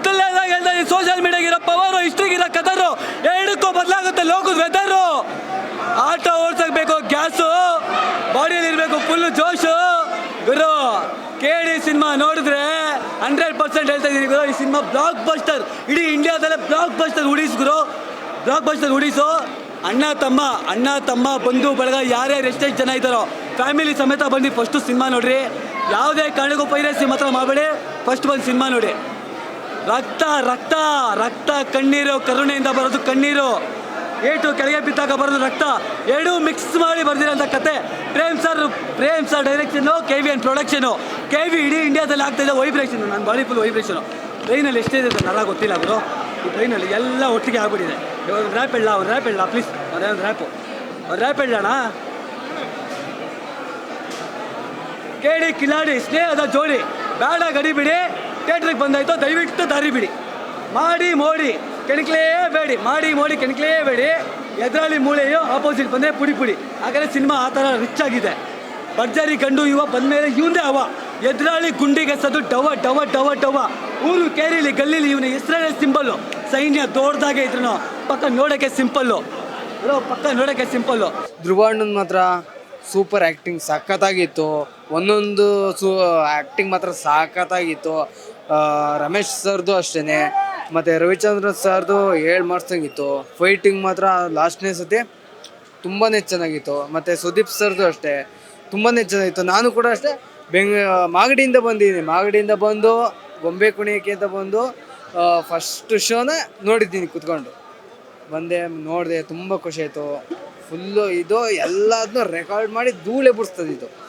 ಮೊದಲನೇದಾಗಿ ಹೇಳ್ತಾ ಇದ್ದೀನಿ, ಸೋಷಿಯಲ್ ಮೀಡಿಯಾಗಿರೋ ಪವರು, ಹಿಸ್ಟ್ರಿಗಿರೋ ಕದರು ಎರಡಕ್ಕೂ ಬದಲಾಗುತ್ತೆ ಲೋಕದ ವೆದರು. ಆಟ ಓಡಿಸಬೇಕು, ಗ್ಯಾಸು ಬಾಡಿಯಲ್ಲಿ ಇರಬೇಕು, ಫುಲ್ಲು ಜೋಶು. ಗುರು ಕೇಳಿ ಸಿನಿಮಾ ನೋಡಿದ್ರೆ 100% ಹೇಳ್ತಾ ಇದ್ದೀನಿ ಗುರು, ಈ ಸಿನಿಮಾ ಬ್ಲಾಕ್ ಬಸ್ಟರ್, ಇಡೀ ಇಂಡಿಯಾದಲ್ಲೇ ಬ್ಲಾಕ್ ಬಸ್ಟರ್ ಉಡೀಸ್ ಗುರು, ಬ್ಲಾಕ್ ಬಸ್ಟರ್ ಉಡೀಸು. ಅಣ್ಣ ತಮ್ಮ ಬಂಧು ಬಳಗ ಯಾರ್ಯಾರು ಎಷ್ಟೆಷ್ಟು ಜನ ಇದ್ದಾರೋ ಫ್ಯಾಮಿಲಿ ಸಮೇತ ಬಂದು ಫಸ್ಟು ಸಿನಿಮಾ ನೋಡ್ರಿ. ಯಾವುದೇ ಕಾರಣಕ್ಕೂ ಪೈರಸಿ ಮಾತ್ರ ಮಾಡಬೇಡಿ, ಫಸ್ಟ್ ಬಂದು ಸಿನಿಮಾ ನೋಡಿ. ರಕ್ತ ರಕ್ತ ರಕ್ತ ಕಣ್ಣೀರು, ಕರುಣೆಯಿಂದ ಬರೋದು ಕಣ್ಣೀರು, ಏಟು ಕೆಳಗೆ ಬಿದ್ದಾಗ ಬರೋದು ರಕ್ತ, ಎರಡೂ ಮಿಕ್ಸ್ ಮಾಡಿ ಬರ್ದಿರೋಂಥ ಕತೆ. Prem sir direction, KVN production. KV ಇಡೀ ಇಂಡಿಯಾದಲ್ಲಿ ಆಗ್ತಾಯಿದೆ ವೈಬ್ರೇಷನು, ನನ್ನ ಬಾಡಿ ಫುಲ್ ವೈಬ್ರೇಷನು. ಟ್ರೈನಲ್ಲಿ ಎಷ್ಟೇ ಇದೆ ನರ ಗೊತ್ತಿಲ್ಲ ಗುರು, ಈ ಟ್ರೈನಲ್ಲಿ ಎಲ್ಲ ಒಟ್ಟಿಗೆ ಆಗ್ಬಿಟ್ಟಿದೆ. ಒಂದು ರ್ಯಾಪ್ ಹೇಳ ಪ್ಲೀಸ್, ಒಂದು ರ್ಯಾಪ್ ಹೇಳೋಣ. ಕೇಳಿ ಕಿಲಾಡಿ ಸ್ನೇಹದ ಜೋಡಿ, ಬೇಡ ಗಡಿ ಬಿಡಿ, ಥಿಯೇಟ್ರಿಗೆ ಬಂದಾಯ್ತು ದಯವಿಟ್ಟು ದಾರಿ ಬಿಡಿ. ಮಾಡಿ ಮೋಡಿ ಕೆಣಕ್ಲೇಬೇಡಿ, ಎದುರಾಳಿ ಮೂಳೆಯೋ ಆಪೋಸಿಟ್ ಬಂದರೆ ಪುಡಿ. ಹಾಗಾದರೆ ಸಿನಿಮಾ ಆ ಥರ ರಿಚ್ ಆಗಿದೆ. ಭರ್ಜರಿ ಗಂಡು ಇವ ಬಂದಮೇಲೆ ಇವಂದೇ ಅವ, ಎದುರಾಳಿ ಗುಂಡಿಗೆ ಸದು ಡವ. ಊರು ಕೇರಿಲಿ ಗಲ್ಲಿಲಿ ಇವನ ಹೆಸರೇ ಸಿಂಪಲ್ಲು. ಸೈನ್ಯ ದೊಡ್ಡದಾಗೆ ಇದ್ರು ಪಕ್ಕ ನೋಡೋಕ್ಕೆ ಸಿಂಪಲ್ಲು. ಧ್ರುವಣ್ಣನ ಮಾತ್ರ ಸೂಪರ್ ಆ್ಯಕ್ಟಿಂಗ್ ಸಖತ್ತಾಗಿತ್ತು. ಒಂದೊಂದು ಆ್ಯಕ್ಟಿಂಗ್ ಮಾತ್ರ ಸಖತ್ತಾಗಿತ್ತು. ರಮೇಶ್ ಸರ್ದು ಅಷ್ಟೇ, ಮತ್ತು ರವಿಚಂದ್ರನ್ ಸರ್ದು ಮಾಡ್ಸಂಗಿತ್ತು. ಫೈಟಿಂಗ್ ಮಾತ್ರ ಲಾಸ್ಟ್ನೇ ಸತಿ ತುಂಬಾ ಚೆನ್ನಾಗಿತ್ತು. ಮತ್ತು ಸುದೀಪ್ ಸರ್ದು ಅಷ್ಟೇ ತುಂಬಾ ಚೆನ್ನಾಗಿತ್ತು. ನಾನು ಕೂಡ ಅಷ್ಟೇ ಮಾಗಡಿಯಿಂದ ಬಂದು ಗೊಂಬೆ ಕುಣಿಯೋಕ್ಕೆ ಅಂತ ಬಂದು ಫಸ್ಟ್ ಶೋನ ನೋಡಿದ್ದೀನಿ ಕೂತ್ಕೊಂಡು ನೋಡಿದೆ. ತುಂಬ ಖುಷಿ ಆಯಿತು. ಫುಲ್ಲು ಇದು ಎಲ್ಲದನ್ನೂ ರೆಕಾರ್ಡ್ ಮಾಡಿ ಧೂಳೆ ಬಿಡಿಸ್ತದೆ ಇದು.